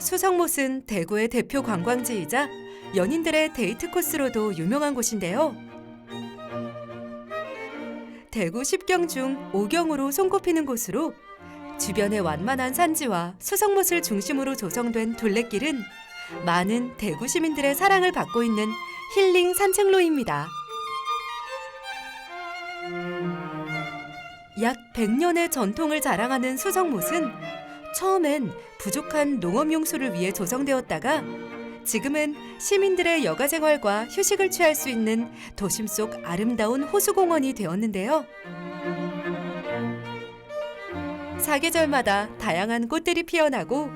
수성못은 대구의 대표 관광지이자 연인들의 데이트 코스로도 유명한 곳인데요. 대구 10경 중 5경으로 손꼽히는 곳으로 주변의 완만한 산지와 수성못을 중심으로 조성된 둘레길은 많은 대구 시민들의 사랑을 받고 있는 힐링 산책로입니다. 약 100년의 전통을 자랑하는 수성못은 처음엔 부족한 농업용수를 위해 조성되었다가 지금은 시민들의 여가 생활과 휴식을 취할 수 있는 도심 속 아름다운 호수공원이 되었는데요. 사계절마다 다양한 꽃들이 피어나고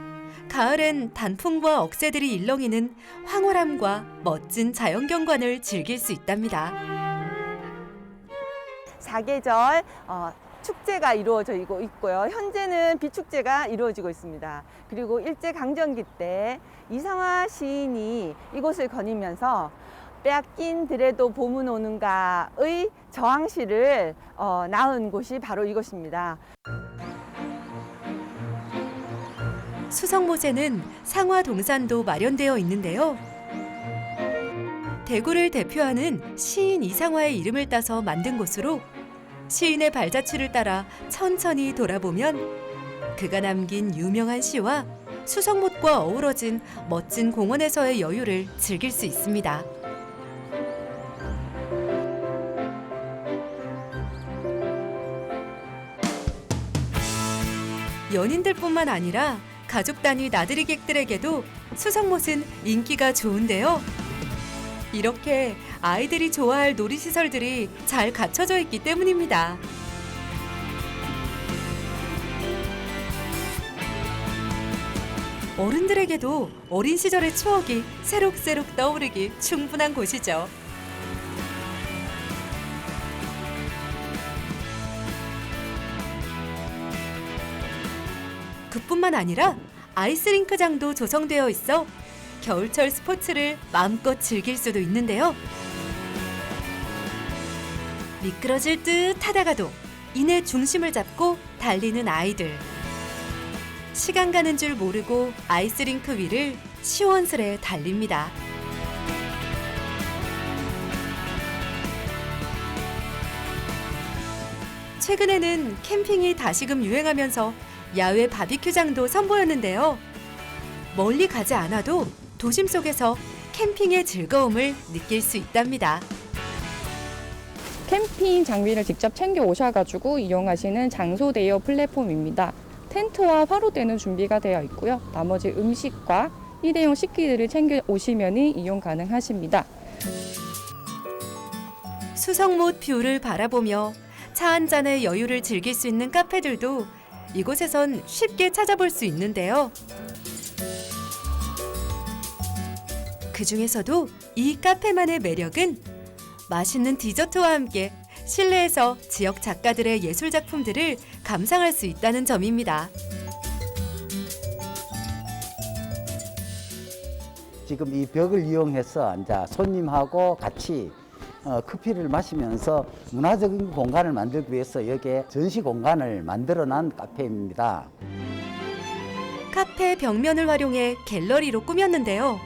가을엔 단풍과 억새들이 일렁이는 황홀함과 멋진 자연경관을 즐길 수 있답니다. 사계절 축제가 이루어져 있고요. 현재는 비축제가 이루어지고 있습니다. 그리고 일제강점기 때 이상화 시인이 이곳을 거니면서 빼앗긴 들에도 봄은 오는가의 저항시를 낳은 곳이 바로 이곳입니다. 수성못에는 상화 동산도 마련되어 있는데요. 대구를 대표하는 시인 이상화의 이름을 따서 만든 곳으로 시인의 발자취를 따라 천천히 돌아보면 그가 남긴 유명한 시와 수성못과 어우러진 멋진 공원에서의 여유를 즐길 수 있습니다. 연인들뿐만 아니라 가족 단위 나들이 객들에게도 수성못은 인기가 좋은데요. 이렇게 아이들이 좋아할 놀이시설들이 잘 갖춰져 있기 때문입니다. 어른들에게도 어린 시절의 추억이 새록새록 떠오르기 충분한 곳이죠. 그뿐만 아니라 아이스링크장도 조성되어 있어 겨울철 스포츠를 마음껏 즐길 수도 있는데요. 미끄러질 듯 하다가도 이내 중심을 잡고 달리는 아이들. 시간 가는 줄 모르고 아이스링크 위를 시원스레 달립니다. 최근에는 캠핑이 다시금 유행하면서 야외 바비큐장도 선보였는데요. 멀리 가지 않아도 도심 속에서 캠핑의 즐거움을 느낄 수 있답니다. 캠핑 장비를 직접 챙겨 오셔가지고 이용하시는 장소 대여 플랫폼입니다. 텐트와 화로대는 준비가 되어 있고요. 나머지 음식과 일회용 식기들을 챙겨 오시면 이용 가능하십니다. 수성못 뷰를 바라보며 차 한 잔의 여유를 즐길 수 있는 카페들도 이곳에선 쉽게 찾아볼 수 있는데요. 그 중에서도 이 카페만의 매력은 맛있는 디저트와 함께 실내에서 지역 작가들의 예술 작품들을 감상할 수 있다는 점입니다. 지금 이 벽을 이용해서 이제 손님하고 같이 커피를 마시면서 문화적인 공간을 만들기 위해서 여기에 전시 공간을 만들어낸 카페입니다. 카페 벽면을 활용해 갤러리로 꾸몄는데요.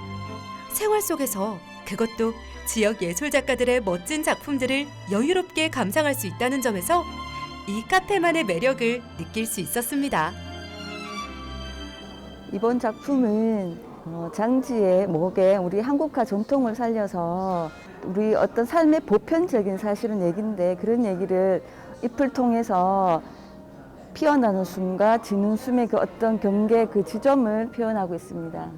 생활 속에서 그것도 지역 예술 작가들의 멋진 작품들을 여유롭게 감상할 수 있다는 점에서 이 카페만의 매력을 느낄 수 있었습니다. 이번 작품은 장지의 목에 우리 한국화 전통을 살려서 우리 어떤 삶의 보편적인 사실은 얘기인데 그런 얘기를 잎을 통해서 피어나는 숨과 지는 숨의 그 어떤 경계 그 지점을 표현하고 있습니다.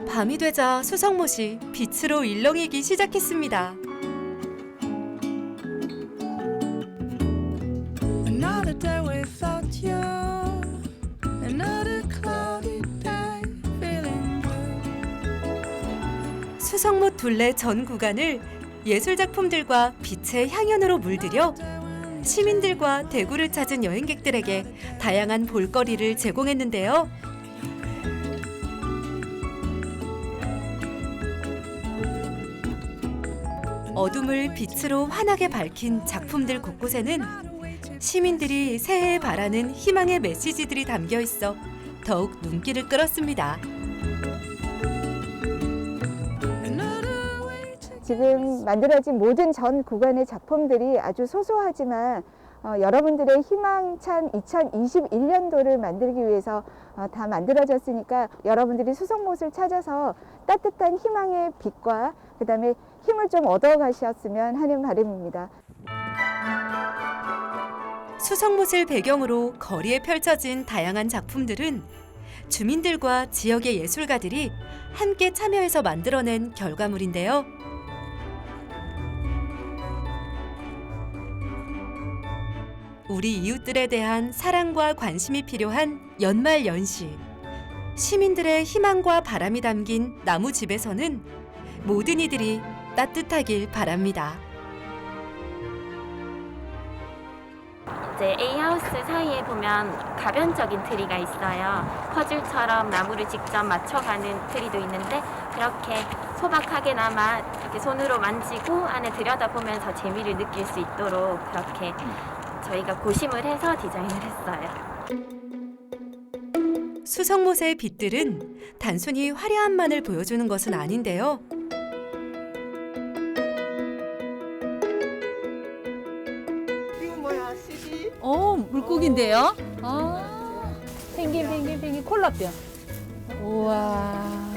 밤이 되자 수성못이 빛으로 일렁이기 시작했습니다. 수성못 둘레 전 구간을 예술 작품들과 빛의 향연으로 물들여 시민들과 대구를 찾은 여행객들에게 다양한 볼거리를 제공했는데요. 어둠을 빛으로 환하게 밝힌 작품들 곳곳에는 시민들이 새해에 바라는 희망의 메시지들이 담겨 있어 더욱 눈길을 끌었습니다. 지금 만들어진 모든 전 구간의 작품들이 아주 소소하지만 여러분들의 희망찬 2021년도를 만들기 위해서 다 만들어졌으니까 여러분들이 수성못을 찾아서 따뜻한 희망의 빛과 그다음에 힘을 좀 얻어가셨으면 하는 바람입니다. 수성못을 배경으로 거리에 펼쳐진 다양한 작품들은 주민들과 지역의 예술가들이 함께 참여해서 만들어낸 결과물인데요. 우리 이웃들에 대한 사랑과 관심이 필요한 연말 연시. 시민들의 희망과 바람이 담긴 나무집에서는 모든 이들이 따뜻하길 바랍니다. 이제 A하우스 사이에 보면 가변적인 트리가 있어요. 퍼즐처럼 나무를 직접 맞춰가는 트리도 있는데 그렇게 소박하게나마 이렇게 손으로 만지고 안에 들여다보면서 재미를 느낄 수 있도록 그렇게 저희가 고심을 해서 디자인을 했어요. 수성못의 빛들은 단순히 화려함만을 보여주는 것은 아닌데요. 이건 뭐야? CC? 물고기인데요? 아, 펭귄, 콜라병. 우와,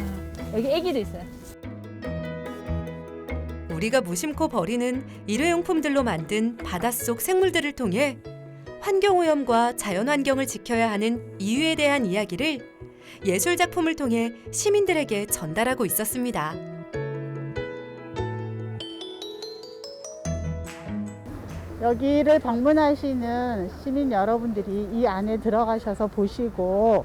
여기 애기도 있어요. 우리가 무심코 버리는 일회용품들로 만든 바닷속 생물들을 통해 환경오염과 자연환경을 지켜야 하는 이유에 대한 이야기를 예술작품을 통해 시민들에게 전달하고 있었습니다. 여기를 방문하시는 시민 여러분들이 이 안에 들어가셔서 보시고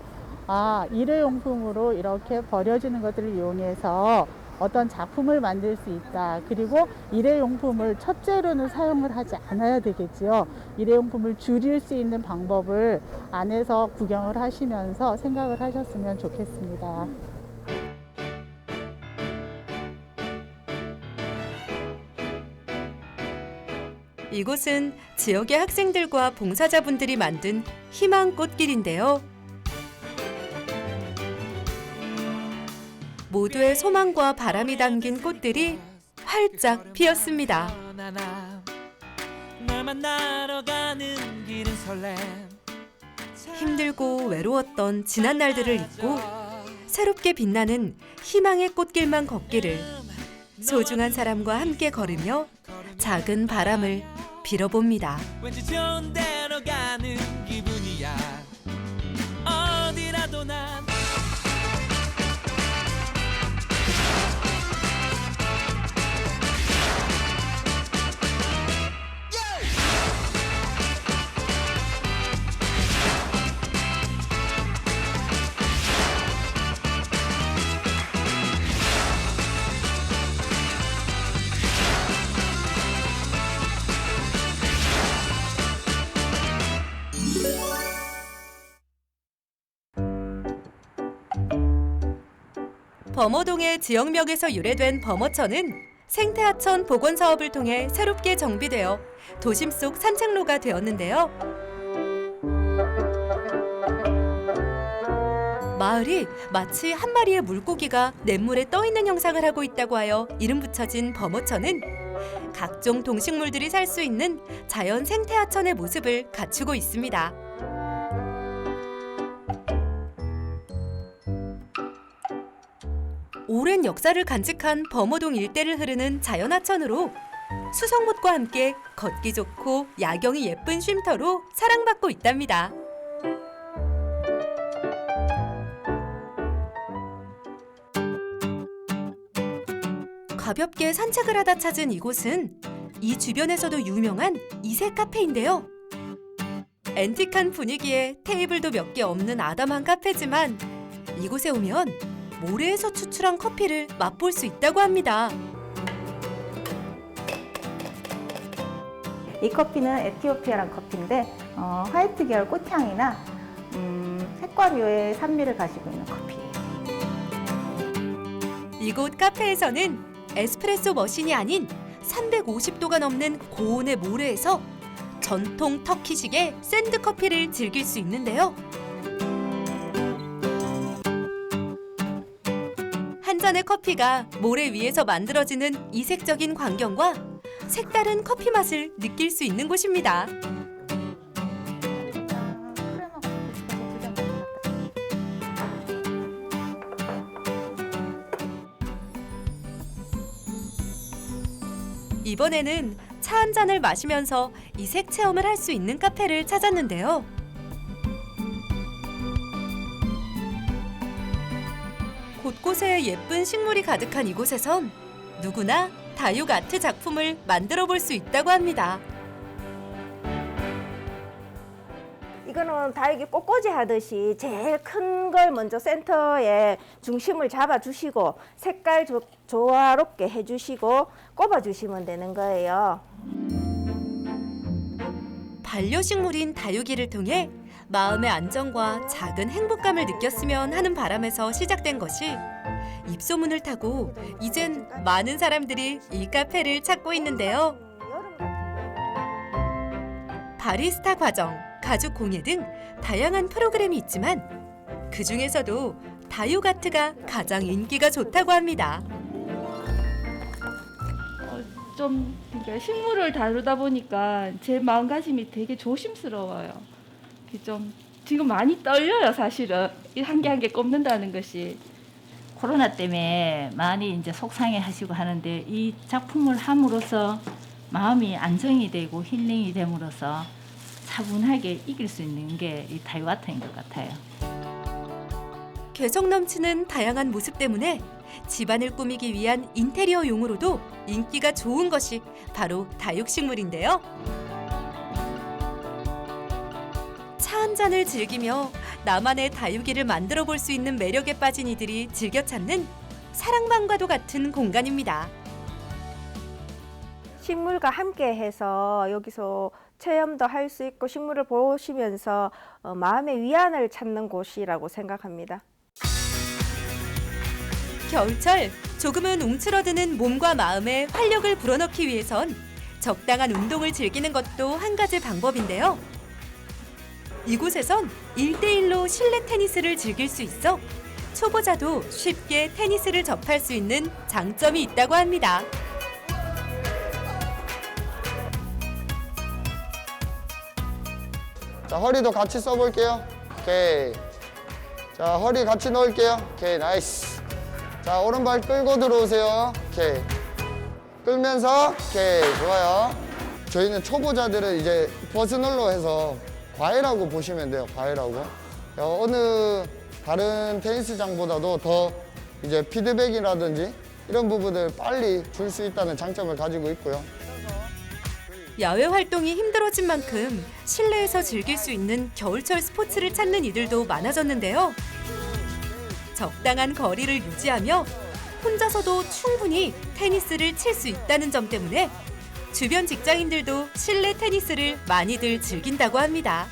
일회용품으로 이렇게 버려지는 것들을 이용해서 어떤 작품을 만들 수 있다. 그리고 일회용품을 첫째로는 사용을 하지 않아야 되겠지요. 일회용품을 줄일 수 있는 방법을 안에서 구경을 하시면서 생각을 하셨으면 좋겠습니다. 이곳은 지역의 학생들과 봉사자분들이 만든 희망 꽃길인데요. 모두의 소망과 바람이 담긴 꽃들이 활짝 피었습니다. 힘들고 외로웠던 지난 날들을 잊고 새롭게 빛나는 희망의 꽃길만 걷기를 소중한 사람과 함께 걸으며 작은 바람을 빌어봅니다. 왠지 좋은 데로 가는 기분이야. 어디라도 난 범어동의 지역명에서 유래된 범어천은 생태하천 복원 사업을 통해 새롭게 정비되어 도심 속 산책로가 되었는데요. 마을이 마치 한 마리의 물고기가 냇물에 떠 있는 형상을 하고 있다고 하여 이름 붙여진 범어천은 각종 동식물들이 살 수 있는 자연 생태하천의 모습을 갖추고 있습니다. 오랜 역사를 간직한 범어동 일대를 흐르는 자연하천으로 수성못과 함께 걷기 좋고 야경이 예쁜 쉼터로 사랑받고 있답니다. 가볍게 산책을 하다 찾은 이곳은 이 주변에서도 유명한 이색 카페인데요. 앤틱한 분위기에 테이블도 몇 개 없는 아담한 카페지만 이곳에 오면 모래에서 추출한 커피를 맛볼 수 있다고 합니다. 이 커피는 에티오피아란 커피인데 화이트 계열 꽃향이나 색과류의 산미를 가지고 있는 커피예요. 이곳 카페에서는 에스프레소 머신이 아닌 350도가 넘는 고온의 모래에서 전통 터키식의 샌드 커피를 즐길 수 있는데요. 한 잔의 커피가 모래 위에서 만들어지는 이색적인 광경과 색다른 커피 맛을 느낄 수 있는 곳입니다. 이번에는 차 한 잔을 마시면서 이색 체험을 할 수 있는 카페를 찾았는데요. 곳곳에 예쁜 식물이 가득한 이곳에선 누구나 다육 아트 작품을 만들어 볼 수 있다고 합니다. 이거는 다육이 꽃꽂이 하듯이 제일 큰 걸 먼저 센터에 중심을 잡아주시고 색깔 조화롭게 해주시고 꼽아주시면 되는 거예요. 반려식물인 다육이를 통해 마음의 안정과 작은 행복감을 느꼈으면 하는 바람에서 시작된 것이 입소문을 타고 이젠 많은 사람들이 이 카페를 찾고 있는데요. 바리스타 과정, 가죽 공예 등 다양한 프로그램이 있지만 그 중에서도 다육 아트가 가장 인기가 좋다고 합니다. 좀 그러니까 식물을 다루다 보니까 제 마음가짐이 되게 조심스러워요. 좀 지금 많이 떨려요, 사실은. 한 개 한 개 꼽는다는 것이. 코로나 때문에 많이 이제 속상해 하시고 하는데 이 작품을 함으로써 마음이 안정이 되고 힐링이 됨으로써 차분하게 이길 수 있는 게 이 다육 아트인 것 같아요. 개성 넘치는 다양한 모습 때문에 집안을 꾸미기 위한 인테리어용으로도 인기가 좋은 것이 바로 다육식물인데요. 차 한 잔을 즐기며 나만의 다육이를 만들어 볼 수 있는 매력에 빠진 이들이 즐겨 찾는 사랑방과도 같은 공간입니다. 식물과 함께해서 여기서 체험도 할 수 있고 식물을 보시면서 마음의 위안을 찾는 곳이라고 생각합니다. 겨울철 조금은 움츠러드는 몸과 마음에 활력을 불어넣기 위해선 적당한 운동을 즐기는 것도 한 가지 방법인데요. 이곳에선 1대1로 실내 테니스를 즐길 수 있어 초보자도 쉽게 테니스를 접할 수 있는 장점이 있다고 합니다. 자, 허리도 같이 써볼게요. 오케이. 자, 허리 같이 넣을게요. 오케이, 나이스. 자, 오른발 끌고 들어오세요. 오케이. 끌면서, 오케이, 좋아요. 저희는 초보자들은 이제 퍼스널로 해서 과외라고 보시면 돼요, 과외라고. 어느 다른 테니스장보다도 더 이제 피드백이라든지 이런 부분을 빨리 줄 수 있다는 장점을 가지고 있고요. 야외 활동이 힘들어진 만큼 실내에서 즐길 수 있는 겨울철 스포츠를 찾는 이들도 많아졌는데요. 적당한 거리를 유지하며 혼자서도 충분히 테니스를 칠 수 있다는 점 때문에 주변 직장인들도 실내 테니스를 많이들 즐긴다고 합니다.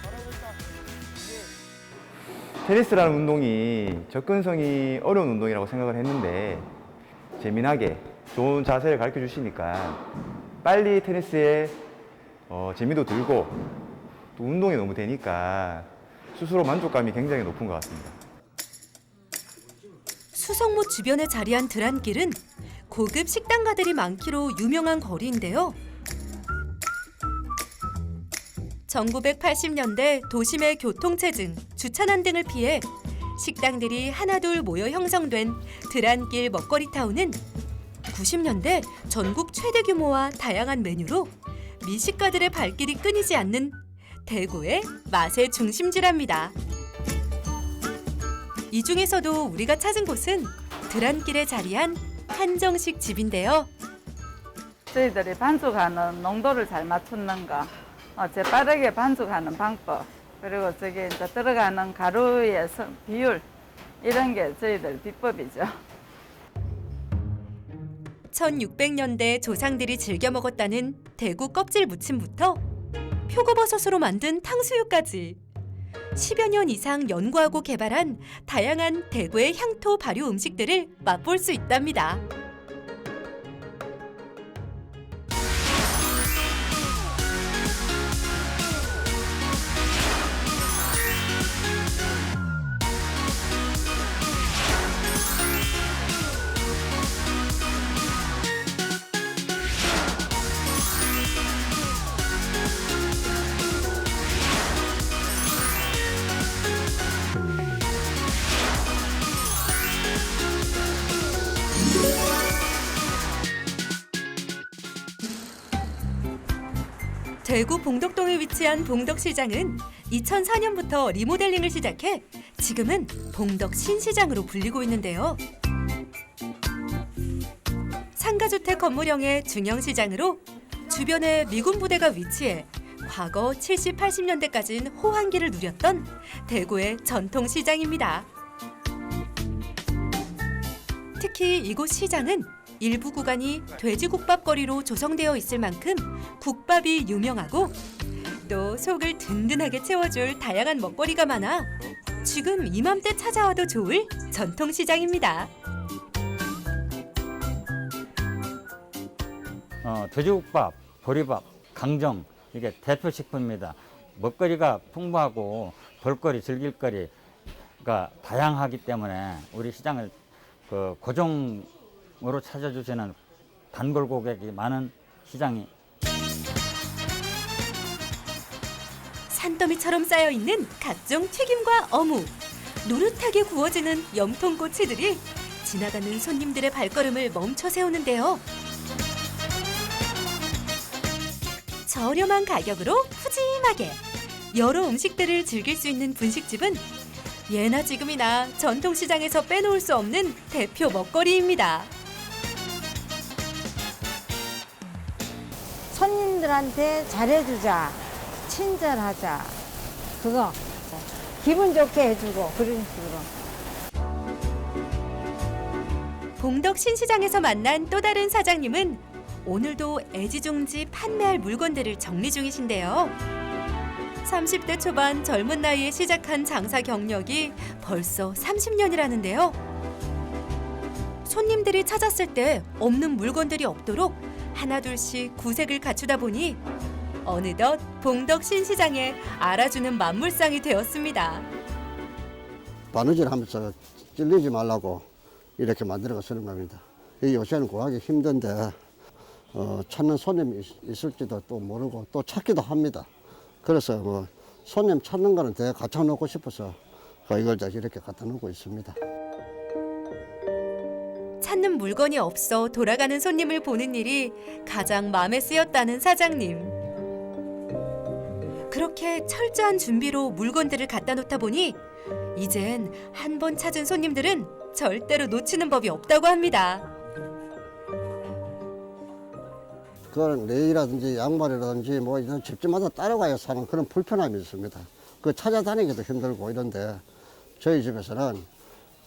테니스라는 운동이 접근성이 어려운 운동이라고 생각을 했는데 재미나게 좋은 자세를 가르쳐 주시니까 빨리 테니스에 재미도 들고 또 운동이 너무 되니까 스스로 만족감이 굉장히 높은 것 같습니다. 수성못 주변에 자리한 드란길은 고급 식당가들이 많기로 유명한 거리인데요. 1980년대 도심의 교통체증, 주차난 등을 피해 식당들이 하나둘 모여 형성된 드란길 먹거리타운은 90년대 전국 최대 규모와 다양한 메뉴로 미식가들의 발길이 끊이지 않는 대구의 맛의 중심지랍니다. 이 중에서도 우리가 찾은 곳은 드란길에 자리한 한정식 집인데요. 저희들이 반죽하는 농도를 잘 맞추는 거, 재빠르게 반죽하는 방법, 그리고 저기 이제 들어가는 가루의 비율, 이런 게 저희들 비법이죠. 1600년대 조상들이 즐겨 먹었다는 대구 껍질 무침부터 표고버섯으로 만든 탕수육까지 10여 년 이상 연구하고 개발한 다양한 대구의 향토 발효 음식들을 맛볼 수 있답니다. 대구 봉덕동에 위치한 봉덕시장은 2004년부터 리모델링을 시작해 지금은 봉덕신시장으로 불리고 있는데요. 상가주택 건물형의 중형시장으로 주변에 미군 부대가 위치해 과거 70, 80년대까지는 호황기를 누렸던 대구의 전통시장입니다. 특히 이곳 시장은 일부 구간이 돼지국밥거리로 조성되어 있을 만큼 국밥이 유명하고 또 속을 든든하게 채워줄 다양한 먹거리가 많아 지금 이맘때 찾아와도 좋을 전통시장입니다. 돼지국밥, 보리밥, 강정 이게 대표 식품입니다. 먹거리가 풍부하고 볼거리, 즐길거리가 다양하기 때문에 우리 시장을 고정으로 찾아주시는 단골 고객이 많은 시장이 산더미처럼 쌓여있는 각종 튀김과 어묵, 노릇하게 구워지는 염통꼬치들이 지나가는 손님들의 발걸음을 멈춰 세우는데요. 저렴한 가격으로 푸짐하게 여러 음식들을 즐길 수 있는 분식집은 예나 지금이나 전통시장에서 빼놓을 수 없는 대표 먹거리입니다. 손님들한테 잘해주자, 친절하자, 그거 기분 좋게 해주고 그런 식으로. 봉덕신시장에서 만난 또 다른 사장님은 오늘도 애지중지 판매할 물건들을 정리 중이신데요. 30대 초반 젊은 나이에 시작한 장사 경력이 벌써 30년이라는데요. 손님들이 찾았을 때 없는 물건들이 없도록 하나둘씩 구색을 갖추다 보니 어느덧 봉덕신시장에 알아주는 만물상이 되었습니다. 바느질 하면서 찔리지 말라고 이렇게 만들어 쓰는 겁니다. 요새는 구하기 힘든데 찾는 손님이 있을지도 또 모르고 또 찾기도 합니다. 그래서 뭐 손님 찾는 거는 되게 갖다 놓고 싶어서 이걸 이렇게 갖다 놓고 있습니다. 찾는 물건이 없어 돌아가는 손님을 보는 일이 가장 마음에 쓰였다는 사장님. 그렇게 철저한 준비로 물건들을 갖다 놓다 보니 이젠 한 번 찾은 손님들은 절대로 놓치는 법이 없다고 합니다. 그거는 레이라든지 양말이라든지 뭐 이런 집집마다 따라가야 사는 그런 불편함이 있습니다. 그 찾아다니기도 힘들고 이런데 저희 집에서는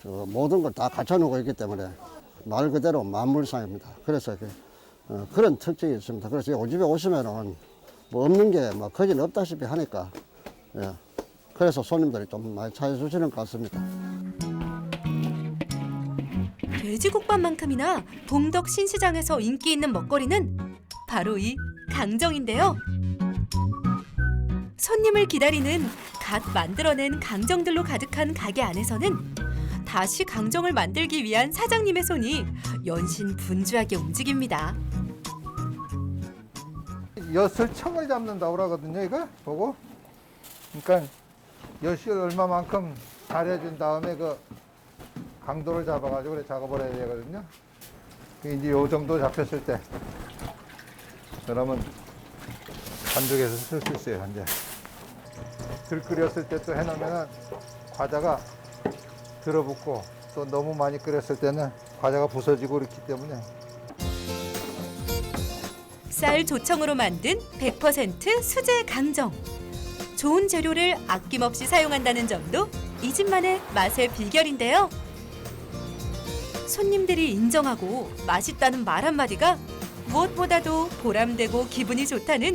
모든 걸 다 갖춰놓고 있기 때문에 말 그대로 만물상입니다. 그래서 그런 특징이 있습니다. 그래서 이 집에 오시면은 뭐 없는 게 뭐 거진 없다시피 하니까 그래서 손님들이 좀 많이 찾아주시는 것 같습니다. 돼지국밥만큼이나 봉덕신시장에서 인기 있는 먹거리는 바로 이 강정인데요. 손님을 기다리는 갓 만들어낸 강정들로 가득한 가게 안에서는 다시 강정을 만들기 위한 사장님의 손이 연신 분주하게 움직입니다. 엿을 청을 잡는다고 그러거든요, 이거 보고. 그러니까 엿이 얼마만큼 잘해준 다음에 그 강도를 잡아가지고 그래 작업을 해야 되거든요. 이제 요 정도 잡혔을 때 그러면 반죽해서 쓸 수 있어요. 이제 들 끓였을 때 또 해놓으면 과자가 들어붙고 또 너무 많이 끓였을 때는 과자가 부서지고 그렇기 때문에. 쌀 조청으로 만든 100% 수제 강정. 좋은 재료를 아낌없이 사용한다는 점도 이 집만의 맛의 비결인데요. 손님들이 인정하고 맛있다는 말 한마디가 무엇보다도 보람되고 기분이 좋다는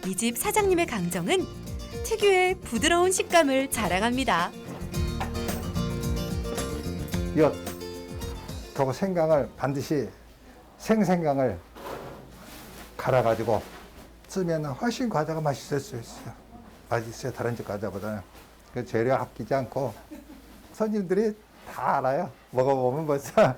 이 집 사장님의 강정은 특유의 부드러운 식감을 자랑합니다. 엿, 저거 생강을 반드시 생생강을 갈아가지고 쓰면 훨씬 과자가 맛있을 수 있어요. 맛있어요, 다른 집 과자보다는. 그 재료 아끼지 않고 손님들이 다 알아요. 먹어보면 벌써.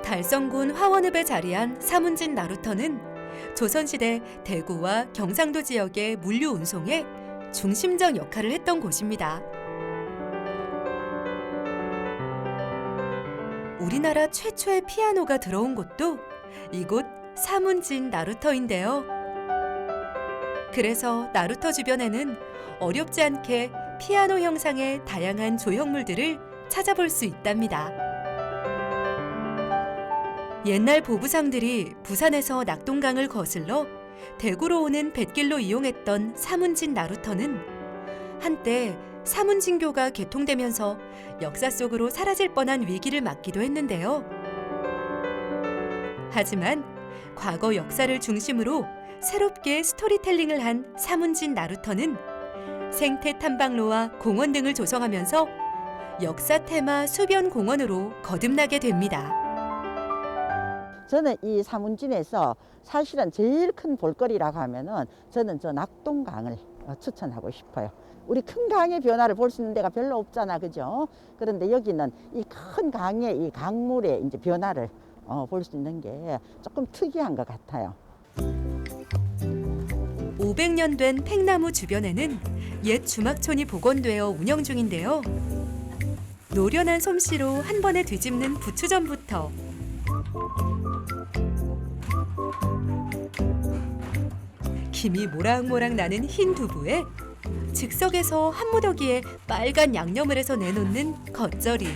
달성군 화원읍에 자리한 사문진 나루터는 조선시대 대구와 경상도 지역의 물류 운송에 중심적 역할을 했던 곳입니다. 우리나라 최초의 피아노가 들어온 곳도 이곳 사문진 나루터인데요. 그래서 나루터 주변에는 어렵지 않게 피아노 형상의 다양한 조형물들을 찾아볼 수 있답니다. 옛날 보부상들이 부산에서 낙동강을 거슬러 대구로 오는 뱃길로 이용했던 사문진 나루터는 한때 사문진교가 개통되면서 역사 속으로 사라질 뻔한 위기를 맞기도 했는데요. 하지만 과거 역사를 중심으로 새롭게 스토리텔링을 한 사문진 나루터는 생태 탐방로와 공원 등을 조성하면서 역사 테마 수변 공원으로 거듭나게 됩니다. 저는 이 사문진에서 사실은 제일 큰 볼거리라고 하면은 저는 저 낙동강을 추천하고 싶어요. 우리 큰 강의 변화를 볼 수 있는 데가 별로 없잖아, 그죠? 그런데 여기는 이 큰 강의 이 강물의 이제 변화를 볼 수 있는 게 조금 특이한 것 같아요. 500년 된 팽나무 주변에는 옛 주막촌이 복원되어 운영 중인데요. 노련한 솜씨로 한 번에 뒤집는 부추전부터 김이 모락모락 나는 흰 두부에 즉석에서 한 무더기에 빨간 양념을 해서 내놓는 겉절이,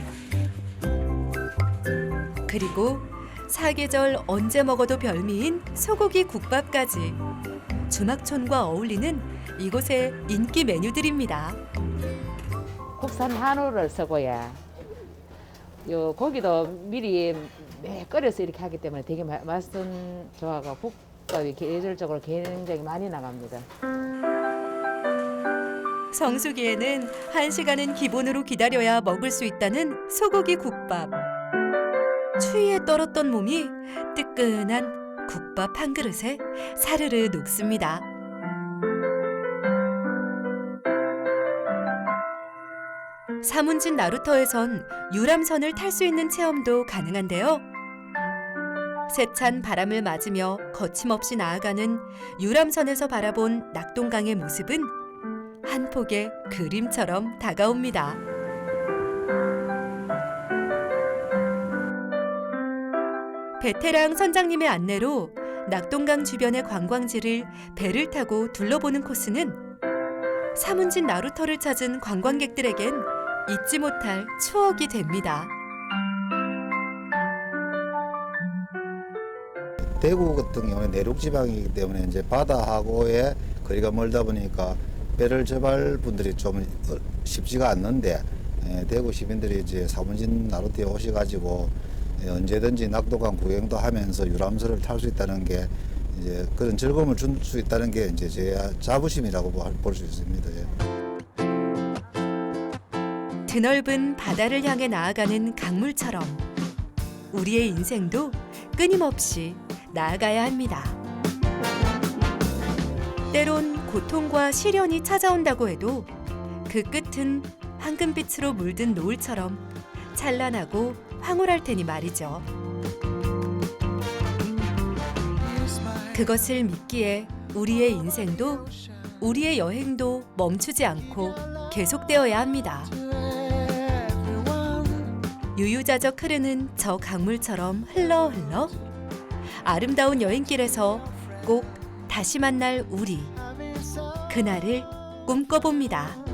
그리고 사계절 언제 먹어도 별미인 소고기 국밥까지 주막촌과 어울리는 이곳의 인기 메뉴들입니다. 국산 한우를 쓰고요. 요 고기도 미리 끓여서 이렇게 하기 때문에 되게 맛은 좋아가 국밥이 계절적으로 굉장히 많이 나갑니다. 성수기에는 1시간은 기본으로 기다려야 먹을 수 있다는 소고기 국밥. 추위에 떨었던 몸이 뜨끈한 국밥 한 그릇에 사르르 녹습니다. 사문진 나루터에선 유람선을 탈 수 있는 체험도 가능한데요. 세찬 바람을 맞으며 거침없이 나아가는 유람선에서 바라본 낙동강의 모습은 한 폭의 그림처럼 다가옵니다. 베테랑 선장님의 안내로 낙동강 주변의 관광지를 배를 타고 둘러보는 코스는 사문진 나루터를 찾은 관광객들에겐 잊지 못할 추억이 됩니다. 대구 같은 경우는 내륙 지방이기 때문에 이제 바다하고의 거리가 멀다 보니까 배를 접할 분들이 좀 쉽지가 않는데, 대구 시민들이 이제 사문진 나루터에 오셔가지고 언제든지 낙동강 구경도 하면서 유람선을 탈 수 있다는 게 이제 그런 즐거움을 줄 수 있다는 게 이제 제 자부심이라고 볼 수 있습니다. 드넓은 바다를 향해 나아가는 강물처럼 우리의 인생도 끊임없이 나아가야 합니다. 때론 고통과 시련이 찾아온다고 해도 그 끝은 황금빛으로 물든 노을처럼 찬란하고 황홀할 테니 말이죠. 그것을 믿기에 우리의 인생도 우리의 여행도 멈추지 않고 계속되어야 합니다. 유유자적 흐르는 저 강물처럼 흘러 아름다운 여행길에서 꼭 다시 만날 우리, 그날을 꿈꿔봅니다.